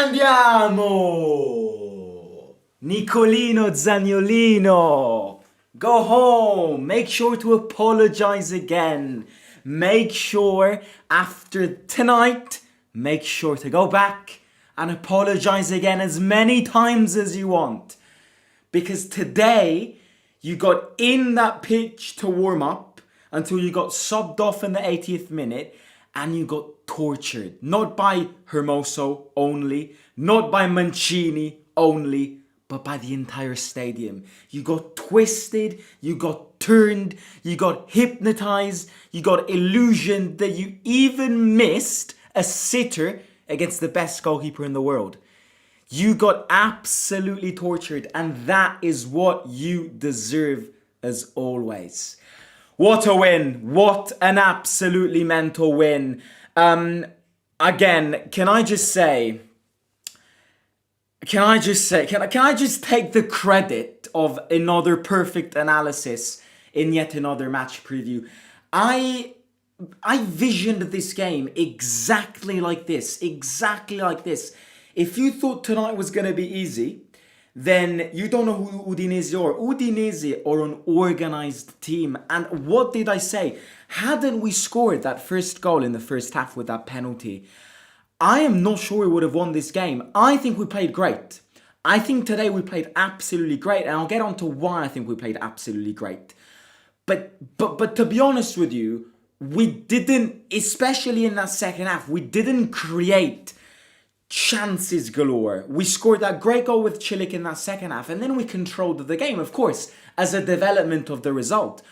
Andiamo! Nicolino Zaniolino! Go home! Make sure to apologize again. Make sure after tonight, make sure to go back and apologize again as many times as you want. Because today, you got in that pitch to warm up until you got subbed off in the 80th minute and you got tortured. Not by Hermoso only, not by Mancini only, but by the entire stadium. You got twisted, you got turned, you got hypnotized, you got illusioned that you even missed a sitter against the best goalkeeper in the world. You got absolutely tortured, and that is what you deserve as always. What a win. What an absolutely mental win. Again, can I just take the credit of another perfect analysis in yet another match preview? I visioned this game exactly like this. If you thought tonight was going to be easy, then you don't know who Udinese are. Udinese are an organised team. And what did I say? Hadn't we scored that first goal in the first half with that penalty, I am not sure we would have won this game. I think we played great. I think today we played absolutely great. And I'll get on to why I think we played absolutely great. But to be honest with you, we didn't, especially in that second half, we didn't create chances galore. We scored that great goal with Chilik in that second half, and then we controlled the game, of course, as a development of the result.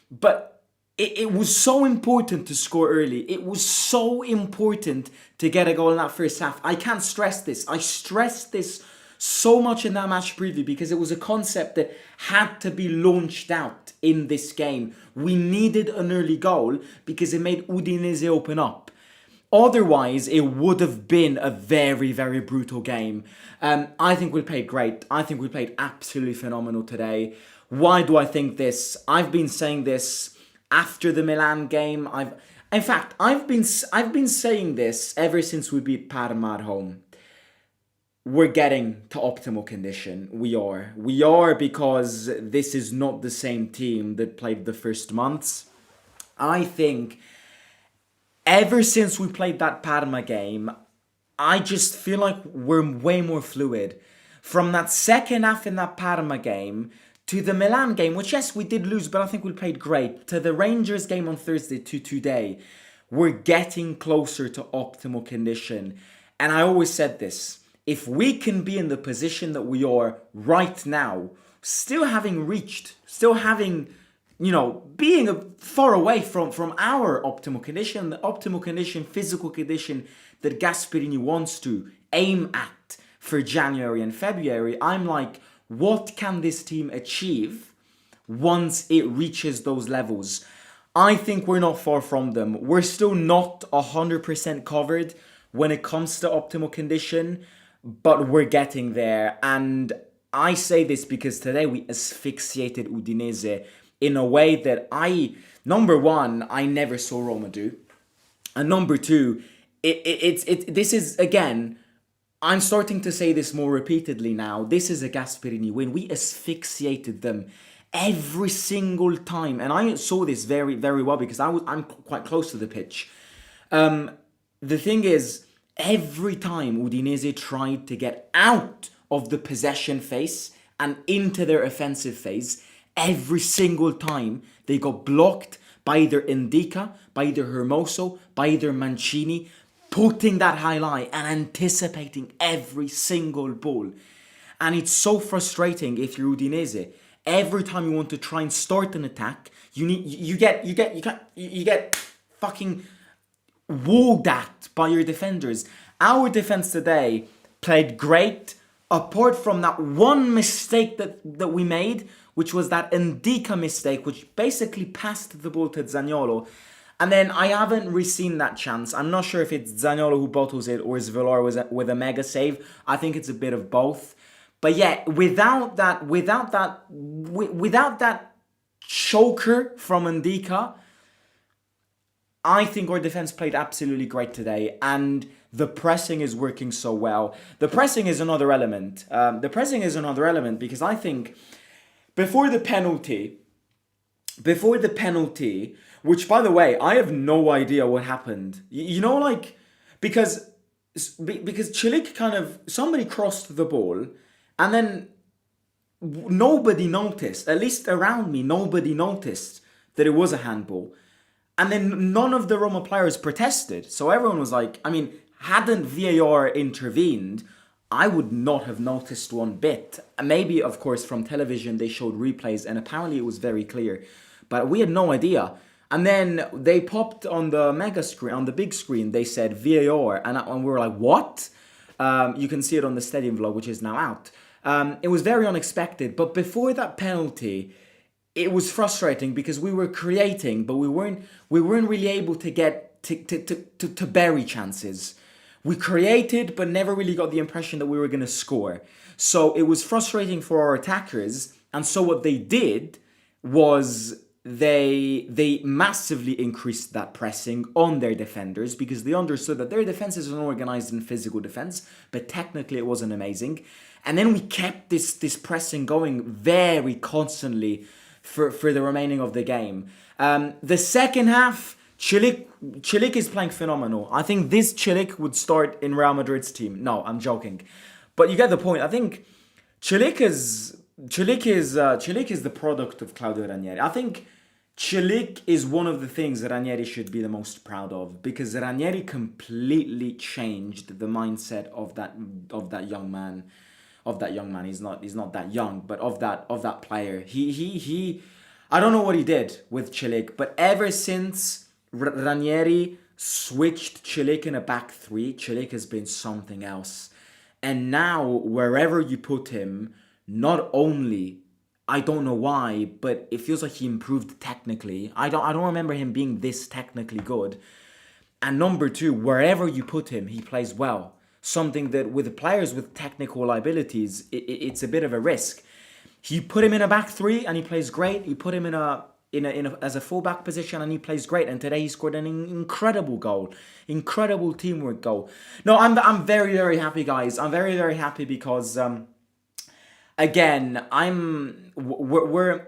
But it was so important to score early. It was so important to get a goal in that first half. I can't stress this. I stressed this so much in that match preview because it was a concept that had to be launched out in this game. We needed an early goal because it made Udinese open up. Otherwise, it would have been a very, very brutal game. I think we played great. I think we played absolutely phenomenal today. Why do I think this? I've been saying this after the Milan game. I've been saying this ever since we beat Parma at home. We're getting to optimal condition. We are because this is not the same team that played the first months. I think ever since we played that Parma game, I just feel like we're way more fluid. From that second half in that Parma game to the Milan game, which yes, we did lose, but I think we played great, to the Rangers game on Thursday to today, we're getting closer to optimal condition. And I always said this, if we can be in the position that we are right now, still having, being far away from our optimal condition, the optimal condition, physical condition that Gasperini wants to aim at for January and February, I'm like, what can this team achieve once it reaches those levels? I think we're not far from them. We're still not 100% covered when it comes to optimal condition, but we're getting there. And I say this because today we asphyxiated Udinese in a way that number one, I never saw Roma do. And number two, this is, again, I'm starting to say this more repeatedly now. This is a Gasperini win. We asphyxiated them every single time. And I saw this very, very well because I'm quite close to the pitch. The thing is, every time Udinese tried to get out of the possession phase and into their offensive phase, every single time they got blocked by either Indica, by either Hermoso, by either Mancini, putting that high line and anticipating every single ball. And it's so frustrating if you're Udinese. Every time you want to try and start an attack, you get fucking walled at by your defenders. Our defense today played great, apart from that one mistake that we made, which was that Indica mistake, which basically passed the ball to ZANIOLO. And then I haven't re-seen that chance. I'm not sure if it's ZANIOLO who bottles it or Villar with a mega save. I think it's a bit of both. But yeah, without that choker from Indica, I think our defense played absolutely great today. And The pressing is working so well. The pressing is another element. Because I think before the penalty, which by the way, I have no idea what happened. Like, because Chilik kind of, somebody crossed the ball, and then nobody noticed, at least around me, nobody noticed that it was a handball. And then none of the Roma players protested. So everyone was like, I mean, hadn't VAR intervened, I would not have noticed one bit. Maybe, of course, from television they showed replays and apparently it was very clear. But we had no idea. And then they popped on the mega screen, on the big screen, they said VAR. And we were like, what? You can see it on the Stadium vlog, which is now out. It was very unexpected. But before that penalty, it was frustrating because we were creating, but we weren't really able to get to bury chances. We created, but never really got the impression that we were going to score. So it was frustrating for our attackers. And so what they did was they massively increased that pressing on their defenders because they understood that their defense is an organized and physical defense, but technically it wasn't amazing. And then we kept this pressing going very constantly for the remaining of the game. The second half, Chilik is playing phenomenal. I think this Chilik would start in Real Madrid's team. No, I'm joking. But you get the point. I think Chilik is the product of Claudio Ranieri. I think Chilik is one of the things that Ranieri should be the most proud of because Ranieri completely changed the mindset of that young man. He's not that young, but of that player. He I don't know what he did with Chilik, but ever since Ranieri switched Chilik in a back three, Chilik has been something else. And now wherever you put him, not only, I don't know why, but it feels like he improved technically. I don't remember him being this technically good. And number two, wherever you put him, he plays well. Something that with players with technical abilities, it's a bit of a risk. He put him in a back three and he plays great. You put him in a as a fullback position and he plays great. And today he scored an incredible goal, incredible teamwork goal. No, I'm very, very happy, guys. I'm very, very happy because again, we're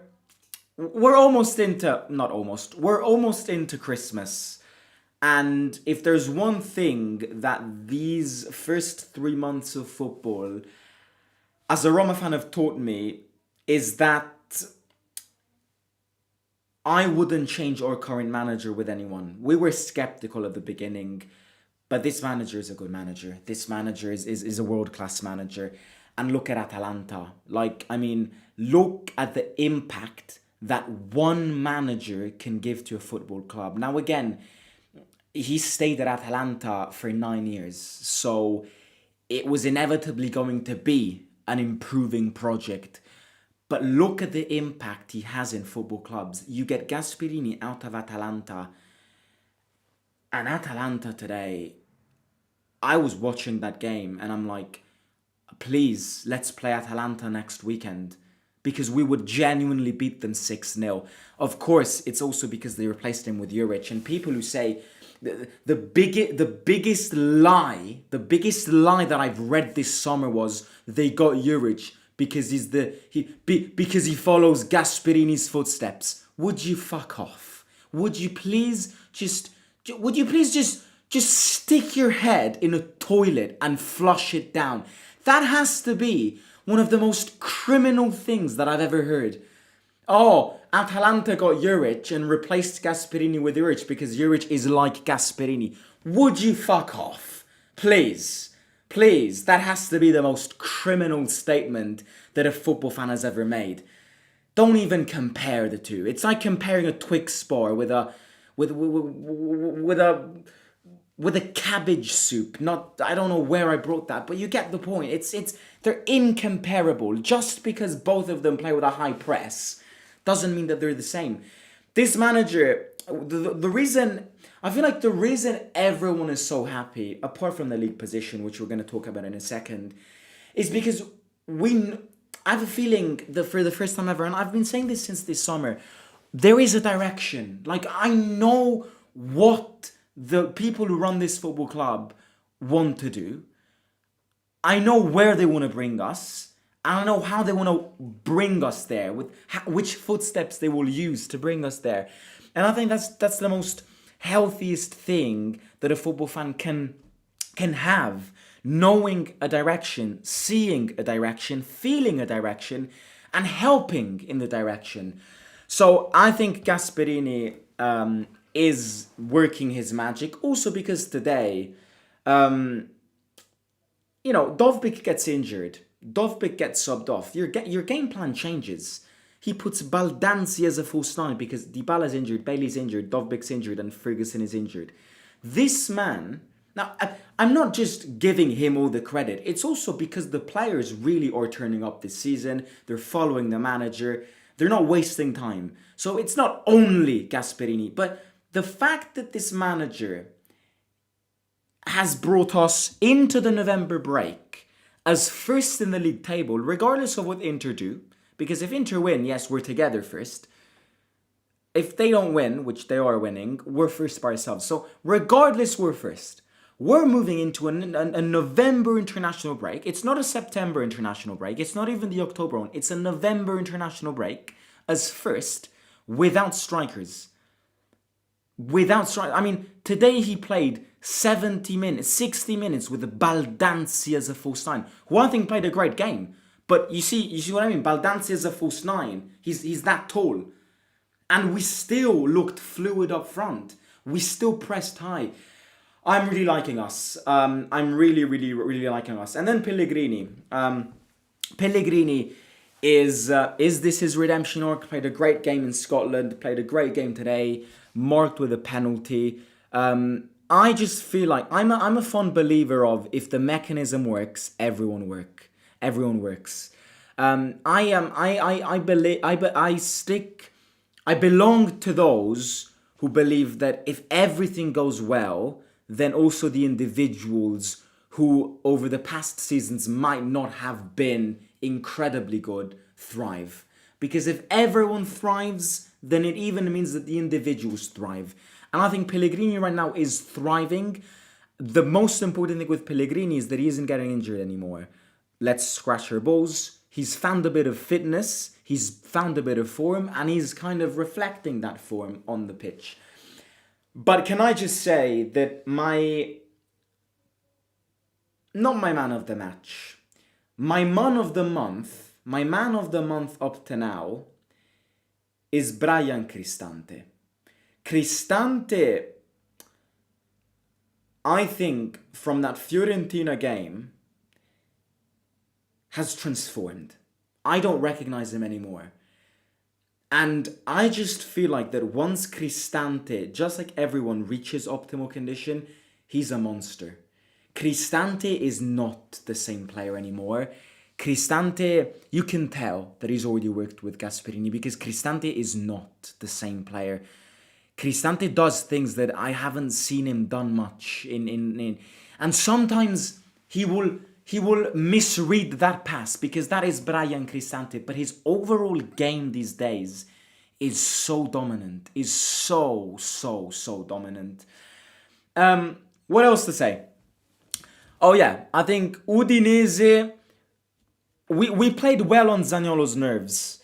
almost into Christmas. And if there's one thing that these first 3 months of football, as a Roma fan, have taught me, is that I wouldn't change our current manager with anyone. We were skeptical at the beginning, but this manager is a good manager. This manager is a world-class manager. And look at Atalanta. Look at the impact that one manager can give to a football club. Now, again, he stayed at Atalanta for 9 years, so it was inevitably going to be an improving project. But look at the impact he has in football clubs. You get Gasperini out of Atalanta, and Atalanta today, I was watching that game, and I'm like, please, let's play Atalanta next weekend. Because we would genuinely beat them 6-0. Of course, it's also because they replaced him with Juric. And people who say the biggest lie that I've read this summer was they got Juric because because he follows Gasperini's footsteps. Would you fuck off? Would you please just stick your head in a toilet and flush it down? That has to be one of the most criminal things that I've ever heard. Oh, Atalanta got Juric and replaced Gasperini with Juric because Juric is like Gasperini. Would you fuck off? Please. Please. That has to be the most criminal statement that a football fan has ever made. Don't even compare the two. It's like comparing a Twix bar with a cabbage soup. I don't know where I brought that, but you get the point. They're incomparable. Just because both of them play with a high press doesn't mean that they're the same. This manager, the reason everyone is so happy, apart from the league position, which we're going to talk about in a second, is because I have a feeling that for the first time ever, and I've been saying this since this summer, there is a direction. Like, I know what the people who run this football club want to do. I know where they want to bring us. And I know how they want to bring us there, with which footsteps they will use to bring us there. And I think that's the most healthiest thing that a football fan can have, knowing a direction, seeing a direction, feeling a direction, and helping in the direction. So I think Gasperini is working his magic, also because today, Dovbyk gets injured. Dovbyk gets subbed off. Your game plan changes. He puts Baldanzi as a false nine because Dybala's injured, Bailey's injured, Dovbyk's injured, and Ferguson is injured. This man... Now, I'm not just giving him all the credit. It's also because the players really are turning up this season. They're following the manager. They're not wasting time. So it's not only Gasperini, but the fact that this manager has brought us into the November break as first in the league table, regardless of what Inter do. Because if Inter win, yes, we're together first. If they don't win, which they are winning, we're first by ourselves. So regardless, we're first. We're moving into a November international break. It's not a September international break. It's not even the October one. It's a November international break as first without strikers. I mean, today he played 70 minutes, 60 minutes with Baldanzi as a false nine, who I think played a great game. But you see what I mean? Baldanzi as a false nine. He's that tall. And we still looked fluid up front. We still pressed high. I'm really liking us. I'm really, really, really liking us. And then Pellegrini. Pellegrini is this his redemption arc? Played a great game in Scotland. Played a great game today. Marked with a penalty. I just feel like I'm a fond believer of, if the mechanism works, everyone works. I belong to those who believe that if everything goes well, then also the individuals who over the past seasons might not have been incredibly good thrive. Because if everyone thrives, then it even means that the individuals thrive. And I think Pellegrini right now is thriving. The most important thing with Pellegrini is that he isn't getting injured anymore. Let's scratch our balls. He's found a bit of fitness, he's found a bit of form, and he's kind of reflecting that form on the pitch. But can I just say that not my man of the match, my man of the month up to now is Brian Cristante. Cristante, I think, from that Fiorentina game, has transformed. I don't recognize him anymore. And I just feel like that once Cristante, just like everyone, reaches optimal condition, he's a monster. Cristante is not the same player anymore. Cristante, you can tell that he's already worked with Gasperini because Cristante is not the same player. Cristante does things that I haven't seen him done much in and sometimes he will misread that pass because that is Brian Cristante, but his overall game these days is so dominant, is so dominant. What else to say? Oh yeah, I think Udinese, we played well on Zaniolo's nerves.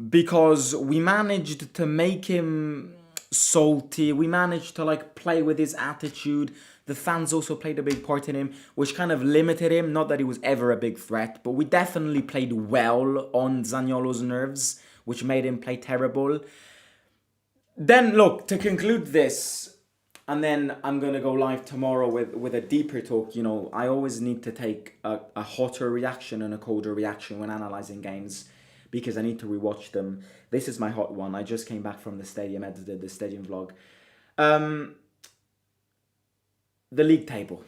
Because we managed to make him salty. We managed to play with his attitude. The fans also played a big part in him, which kind of limited him. Not that he was ever a big threat, but we definitely played well on Zaniolo's nerves, which made him play terrible. Then look, to conclude this, and then I'm going to go live tomorrow with a deeper talk. You know, I always need to take a hotter reaction and a colder reaction when analysing games, because I need to rewatch them. This is my hot one. I just came back from the stadium, edited the stadium vlog. The league table.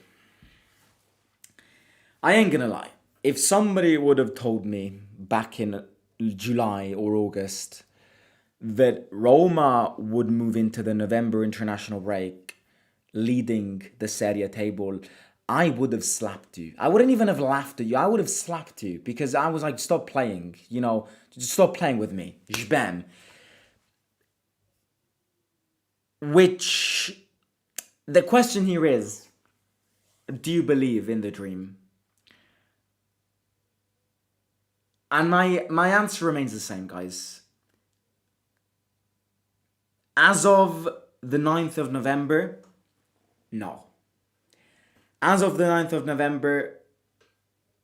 I ain't gonna lie. If somebody would have told me back in July or August that Roma would move into the November international break leading the Serie A table, I would have slapped you. I wouldn't even have laughed at you. I would have slapped you because I was like, stop playing. You know, just stop playing with me. Jbam. Which the question here is, do you believe in the dream? And my answer remains the same, guys. As of the 9th of November, no. As of the 9th of November,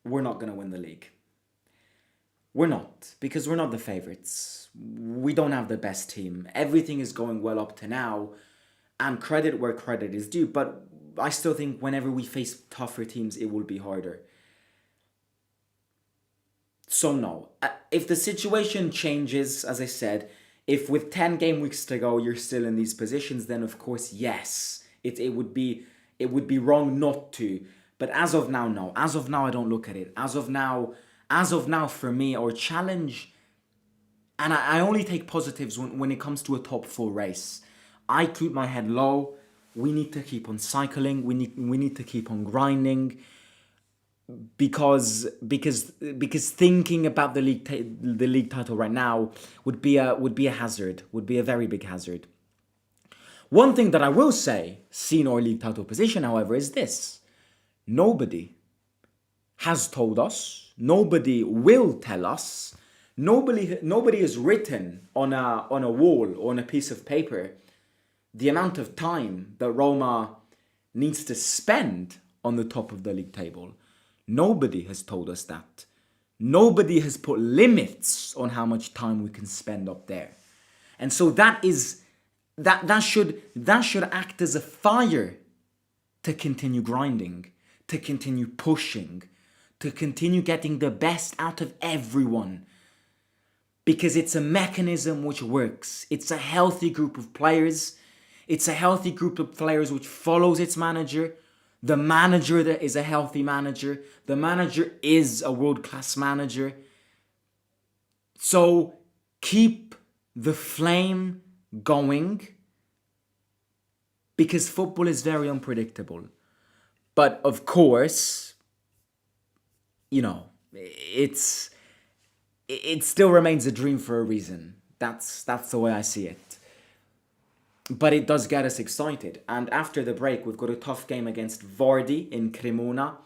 we're not going to win the league. We're not, because we're not the favourites. We don't have the best team. Everything is going well up to now, and credit where credit is due. But I still think whenever we face tougher teams, it will be harder. So no, if the situation changes, as I said, if with 10 game weeks to go you're still in these positions, then of course yes, it would be wrong not to. But as of now, no. As of now, I don't look at it. As of now, for me, our challenge, and I only take positives when it comes to a top 4 race. I keep my head low. We need to keep on cycling. We need to keep on grinding. Because thinking about the league title right now would be a hazard, would be a very big hazard. One thing that I will say, seeing our league title position, however, is this: nobody has told us, nobody will tell us, nobody has written on a wall or on a piece of paper the amount of time that Roma needs to spend on the top of the league table. Nobody has told us that. Nobody has put limits on how much time we can spend up there. And so that should act as a fire to continue grinding, to continue pushing, to continue getting the best out of everyone. Because it's a mechanism which works. It's a healthy group of players. It's a healthy group of players which follows its manager. The manager that is a healthy manager. The manager is a world-class manager. So keep the flame going, because football is very unpredictable. But of course, you know, it still remains a dream for a reason. That's the way I see it. But it does get us excited. And after the break, we've got a tough game against Vardy in Cremona.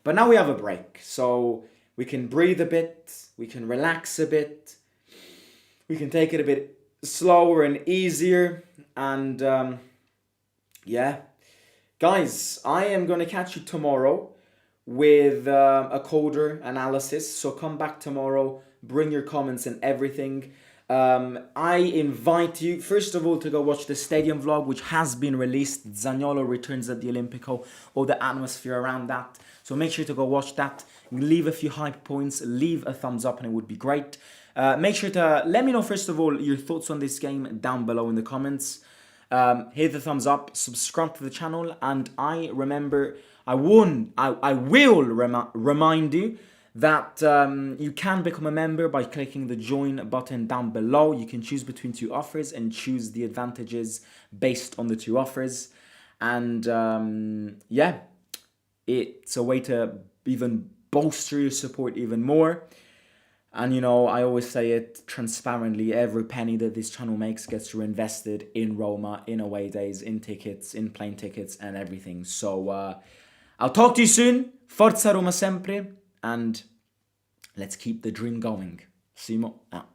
But now we have a break. So we can breathe a bit. We can relax a bit. We can take it a bit slower and easier. And yeah. Guys, I am going to catch you tomorrow with a colder analysis. So come back tomorrow. Bring your comments and everything. I invite you, first of all, to go watch the stadium vlog, which has been released. ZANIOLO returns at the Olimpico, all the atmosphere around that. So make sure to go watch that. Leave a few hype points, leave a thumbs up, and it would be great. Make sure to let me know, first of all, your thoughts on this game down below in the comments. Hit the thumbs up, subscribe to the channel, and I will remind you that you can become a member by clicking the join button down below. You can choose between 2 offers and choose the advantages based on the 2 offers. And yeah, it's a way to even bolster your support even more. And you know, I always say it transparently, every penny that this channel makes gets reinvested in Roma, in away days, in tickets, in plane tickets and everything. So I'll talk to you soon. Forza Roma sempre. And let's keep the dream going. Simo out.